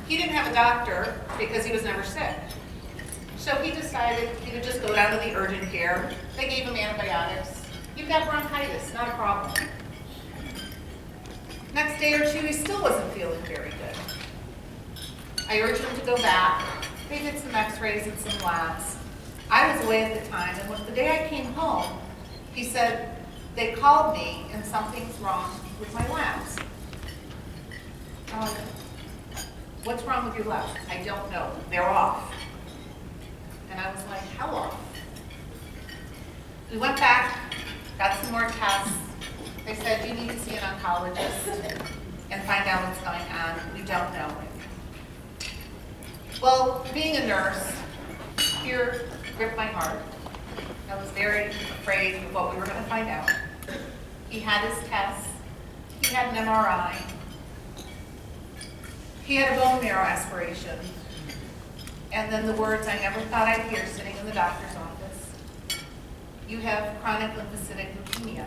He didn't have a doctor because he was never sick. So he decided he would just go down to the urgent care. They gave him antibiotics. You've got bronchitis, not a problem. Next day or two, he still wasn't feeling very good. I urged him to go back. They did some x-rays and some labs. I was away at the time, and when the day I came home, he said, they called me and something's wrong with my labs. What's wrong with your labs? I don't know. They're off. And I was like, how off? We went back, got some more tests. They said, you need to see an oncologist and find out what's going on. We don't know. Well, being a nurse, fear gripped my heart. I was very afraid of what we were going to find out. He had his tests. He had an MRI. He had a bone marrow aspiration. And then the words I never thought I'd hear sitting in the doctor's office. You have chronic lymphocytic leukemia.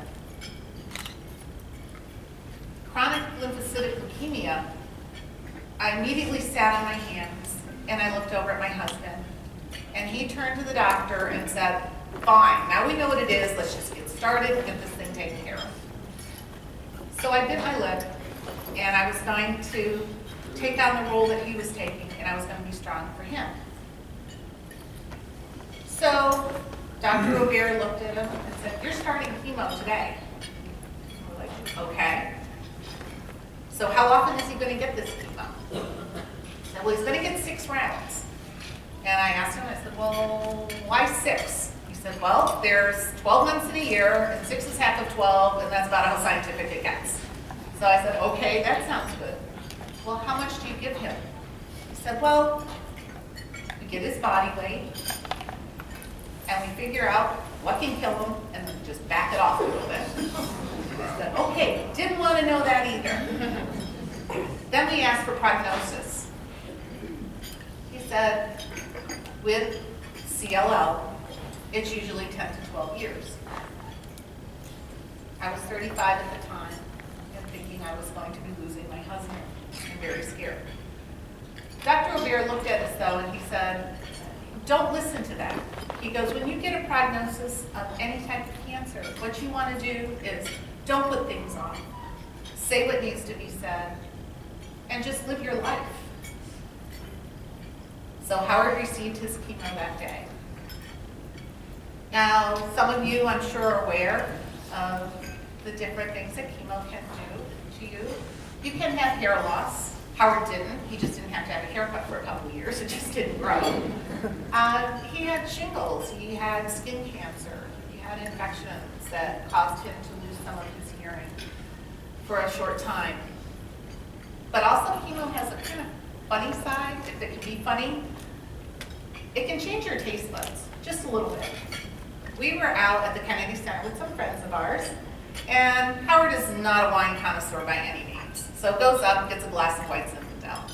Chronic lymphocytic leukemia, I immediately sat on my hands and I looked over at my husband. And he turned to the doctor and said, fine, now we know what it is, let's just get started and get this thing taken care of. So I bit my lip, and I was going to take on the role that he was taking, and I was going to be strong for him. So Dr. Bouweiri looked at him and said, you're starting chemo today. And we're like, okay. So how often is he going to get this chemo? He said, well, he's going to get 6 rounds. And I asked him, I said, well, why 6? He said, well, there's 12 months in a year, and 6 is half of 12, and that's about how scientific it gets. So I said, okay, that sounds good. Well, how much do you give him? He said, well, we get his body weight, and we figure out what can kill him, and then just back it off a little bit. I said, okay, didn't want to know that either. Then we asked for prognosis. He said, with CLL, it's usually 10 to 12 years. I was 35 at the time and thinking I was going to be losing my husband and very scared. Dr. Bouweiri looked at us though and he said, don't listen to that. He goes, when you get a prognosis of any type of cancer, what you want to do is don't put things on. Say what needs to be said and just live your life. So Howard received his chemo that day. Now, some of you, I'm sure, are aware of the different things that chemo can do to you. You can have hair loss. Howard didn't. He just didn't have to have a haircut for a couple of years. It just didn't grow. He had shingles. He had skin cancer. He had infections that caused him to lose some of his hearing for a short time. But also, chemo has a kind of funny side, if it can be funny. It can change your taste buds, just a little bit. We were out at the Kennedy Center with some friends of ours, and Howard is not a wine connoisseur by any means. So goes up and gets a glass of white Zinfandel.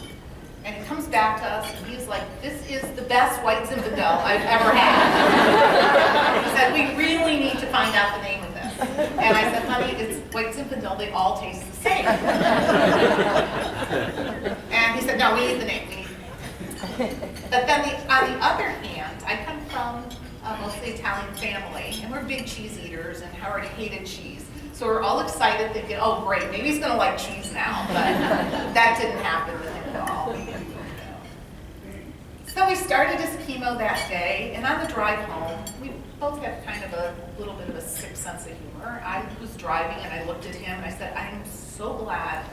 And he comes back to us, and he's like, this is the best white Zinfandel I've ever had. He said, we really need to find out the name of this. And I said, honey, it's white Zinfandel, they all taste the same. And he said, no, we need the name. But then on the other hand, I come from a mostly Italian family, and we're big cheese eaters, and Howard hated cheese. So we're all excited thinking, oh great, maybe he's gonna like cheese now, but that didn't happen with him at all. So we started his chemo that day, and on the drive home, we both have kind of a little bit of a sick sense of humor. I was driving and I looked at him and I said, I am so glad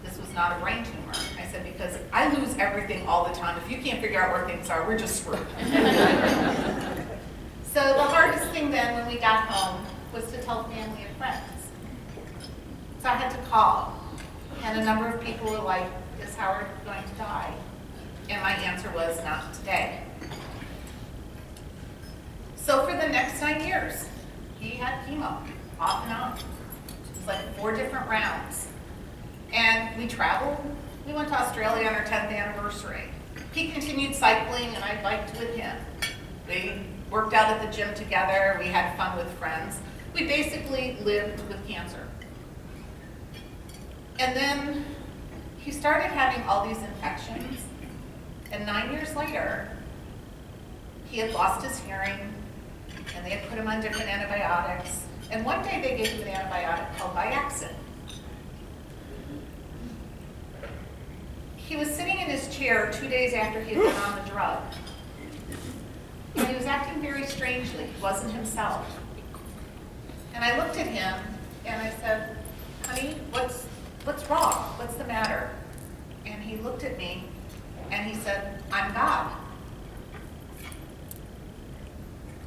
this was not a brain tumor. I said, because I lose everything all the time. If you can't figure out where things are, we're just screwed. So the hardest thing then when we got home was to tell family and friends. So I had to call, and a number of people were like, is Howard going to die? And my answer was, not today. So for the next 9 years, he had chemo, off and on. It was like 4 different rounds. And we traveled. We went to Australia on our 10th anniversary. He continued cycling, and I biked with him. We worked out at the gym together. We had fun with friends. We basically lived with cancer. And then he started having all these infections, And 9 years later, he had lost his hearing, and they had put him on different antibiotics. And one day they gave him an antibiotic called Bouweiri. He was sitting in his chair 2 days after he had been on the drug. And he was acting very strangely. He wasn't himself. And I looked at him and I said, honey, what's wrong? What's the matter? And he looked at me and he said, I'm God.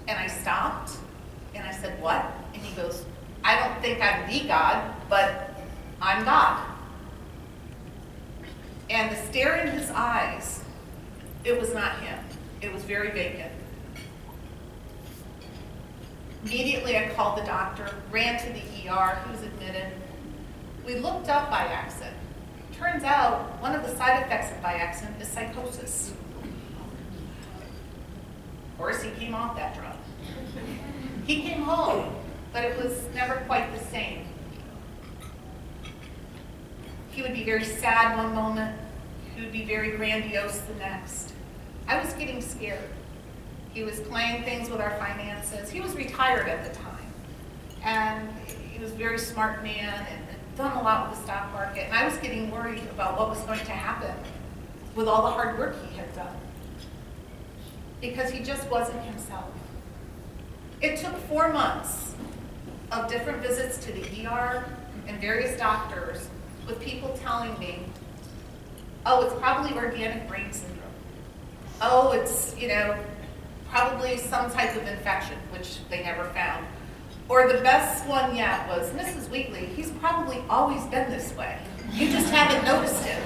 And I stopped and I said, what? And he goes, I don't think I'm the God, but I'm God. And the stare in his eyes, it was not him. It was very vacant. Immediately I called the doctor, ran to the ER, he was admitted. We looked up Bouweiri. Turns out one of the side effects of Bouweiri is psychosis. Of course, he came off that drug. He came home, but it was never quite the same. He would be very sad one moment. He would be very grandiose the next. I was getting scared. He was playing things with our finances. He was retired at the time. And he was a very smart man and done a lot with the stock market. And I was getting worried about what was going to happen with all the hard work he had done. Because he just wasn't himself. It took 4 months of different visits to the ER and various doctors with people telling me, oh, it's probably organic brain syndrome. Oh, it's, probably some type of infection, which they never found. Or the best one yet was, Mrs. Wheatley, he's probably always been this way. You just haven't noticed it.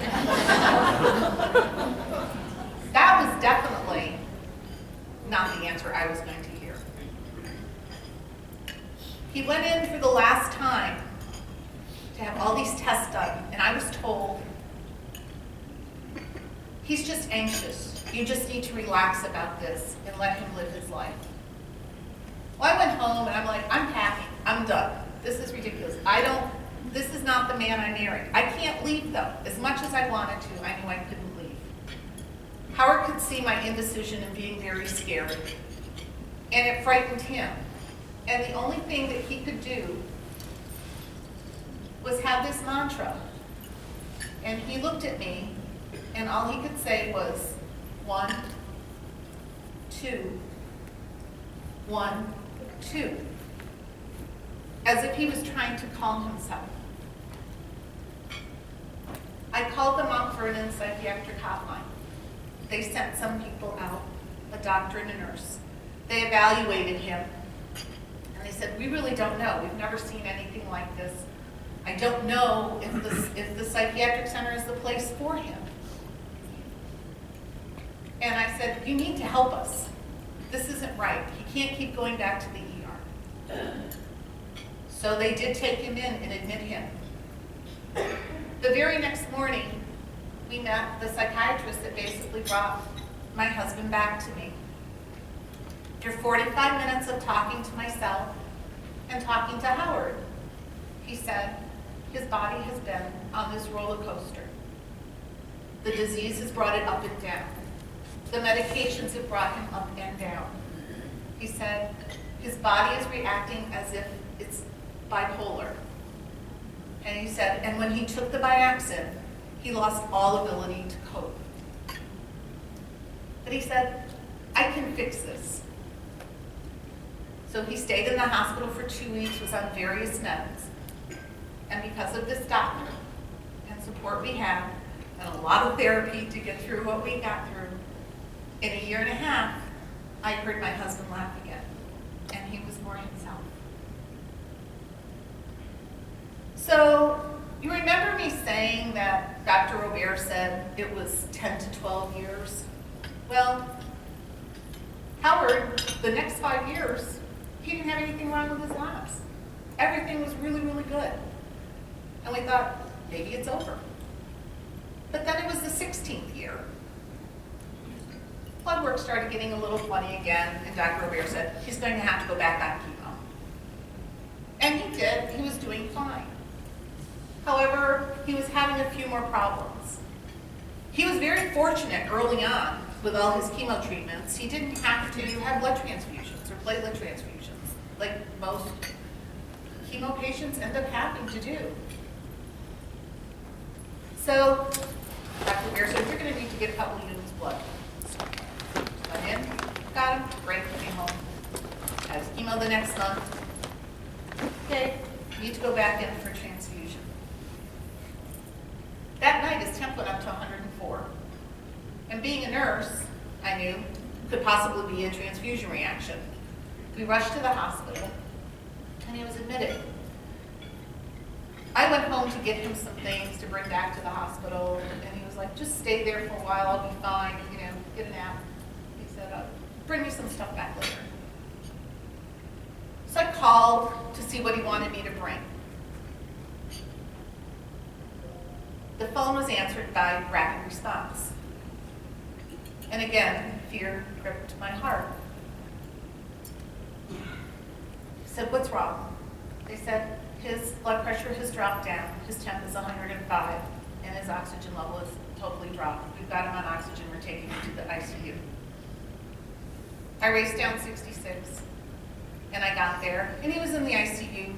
That was definitely not the answer I was going to hear. He went in for the last time to have all these tests done, and I was told, he's just anxious. You just need to relax about this and let him live his life. Well, I went home and I'm like, I'm packing. I'm done. This is ridiculous. This is not the man I married. I can't leave though. As much as I wanted to, I knew I couldn't leave. Howard could see my indecision and being very scared. And it frightened him. And the only thing that he could do was have this mantra. And he looked at me, and all he could say was, 1, 2, 1, 2. As if he was trying to calm himself. I called them out for an psychiatric hotline. They sent some people out, a doctor and a nurse. They evaluated him, and they said, we really don't know. We've never seen anything like this. I don't know if the psychiatric center is the place for him. And I said, you need to help us. This isn't right. He can't keep going back to the ER. So they did take him in and admit him. The very next morning, we met the psychiatrist that basically brought my husband back to me. After 45 minutes of talking to myself and talking to Howard, he said his body has been on this roller coaster. The disease has brought it up and down. The medications have brought him up and down. He said his body is reacting as if it's bipolar. And he said, and when he took the Bouweiri, he lost all ability to cope. But he said, I can fix this. So he stayed in the hospital for 2 weeks, was on various meds. And because of this doctor and support we had, and a lot of therapy to get through what we got through, in a year and a half, I heard my husband laugh again, and he was more himself. So, you remember me saying that Dr. Bouweiri said it was 10 to 12 years? Well, Howard, the next 5 years, he didn't have anything wrong with his labs. Everything was really, really good. And we thought, maybe it's over. But then it was the 16th year. Blood work started getting a little funny again, and Dr. Bouweiri said, he's going to have to go back on chemo. And he did. He was doing fine. However, he was having a few more problems. He was very fortunate early on with all his chemo treatments. He didn't have to have blood transfusions or platelet transfusions like most chemo patients end up having to do. So Dr. Beer said, you're going to need to get a couple units of blood. Went in, got him, great, came home. Had his chemo the next month. Okay, need to go back in for transfusion. That night his temp went up to 104. And being a nurse, I knew, could possibly be a transfusion reaction. We rushed to the hospital, and he was admitted. I went home to get him some things to bring back to the hospital, and he was like, just stay there for a while, I'll be fine, you know, get a nap. He said, bring me some stuff back later. So I called to see what he wanted me to bring. The phone was answered by rapid response. And again, fear gripped my heart. I said, what's wrong? They said, his blood pressure has dropped down. His temp is 105, and his oxygen level is totally dropped. We've got him on oxygen. We're taking him to the ICU. I raced down 66, and I got there, and he was in the ICU.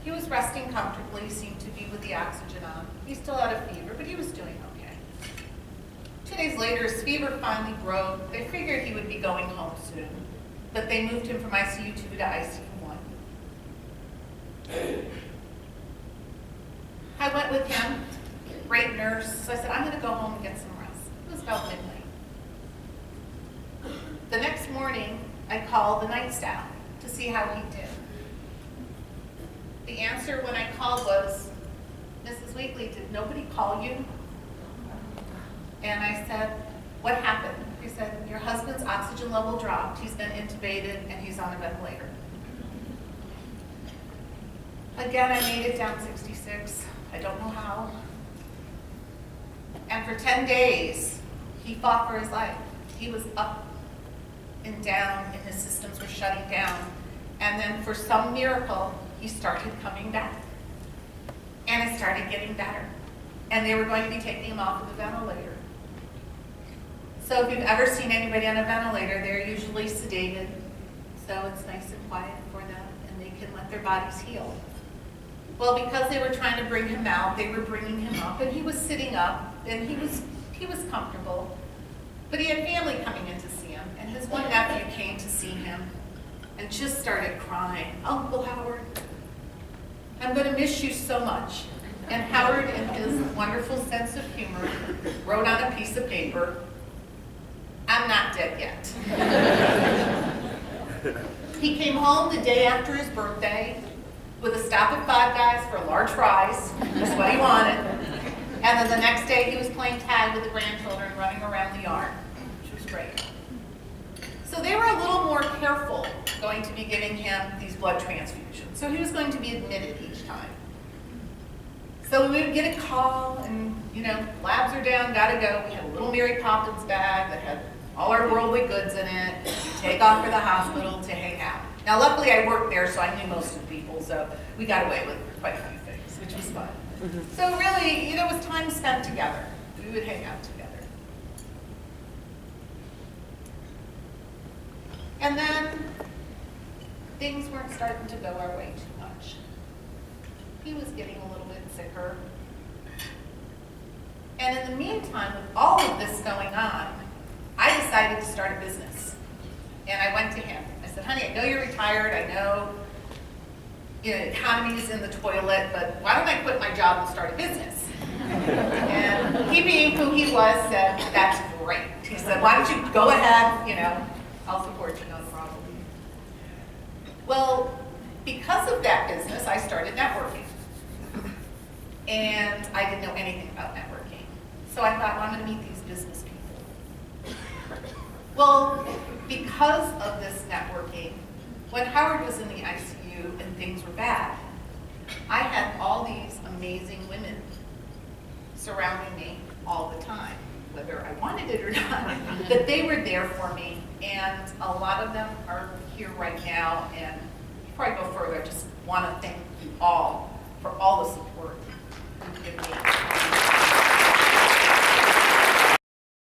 He was resting comfortably, seemed to be with the oxygen on. He still had a fever, but he was doing okay. 2 days later, his fever finally broke. They figured he would be going home soon, but they moved him from ICU 2 to ICU 1. I went with him, great nurse, so I said, I'm going to go home and get some rest. It was about midnight. The next morning, I called the night staff to see how he did. The answer when I called was, Mrs. Wheatley, did nobody call you? And I said, what happened? He said, your husband's oxygen level dropped. He's been intubated and he's on a ventilator. Again, I made it down 66. I don't know how. And for 10 days, he fought for his life. He was up and down, and his systems were shutting down. And then for some miracle, he started coming back. And it started getting better. And they were going to be taking him off of the ventilator. So if you've ever seen anybody on a ventilator, they're usually sedated. So it's nice and quiet for them, and they can let their bodies heal. Well, because they were trying to bring him out, they were bringing him up, and he was sitting up, and he was comfortable. But he had family coming in to see him, and his one nephew came to see him and just started crying. Uncle Howard, I'm going to miss you so much. And Howard, in his wonderful sense of humor, wrote on a piece of paper, I'm not dead yet. He came home the day after his birthday with a stop at Five Guys for large fries. That's what he wanted. And then the next day he was playing tag with the grandchildren running around the yard, which was great. So they were a little more careful going to be giving him these blood transfusions. So he was going to be admitted each time. So we would get a call and, you know, labs are down, gotta go. We had a little Mary Poppins bag that had all our worldly goods in it. We'd take off for the hospital to hang out. Now luckily I worked there, so I knew most of the people, so we got away with quite a few things, which was fun. So really, you know, it was time spent together. We would hang out together. And then things weren't starting to go our way too much. He was getting a little bit sicker. And in the meantime, with all of this going on, I decided to start a business. And I went to him. I said, honey, I know you're retired. I know, you know, the economy is in the toilet, but why don't I quit my job and start a business? And he, being who he was, said, that's great. He said, why don't you go ahead, you know, I'll support you, no problem. Well, because of that business, I started networking. And I didn't know anything about networking. So I thought, well, I'm going to meet these business people. Well, because of this networking, when Howard was in the ICU and things were bad, I had all these amazing women surrounding me all the time, whether I wanted it or not, that they were there for me. And a lot of them are here right now. And before I go further, I just want to thank you all for all the support you give me.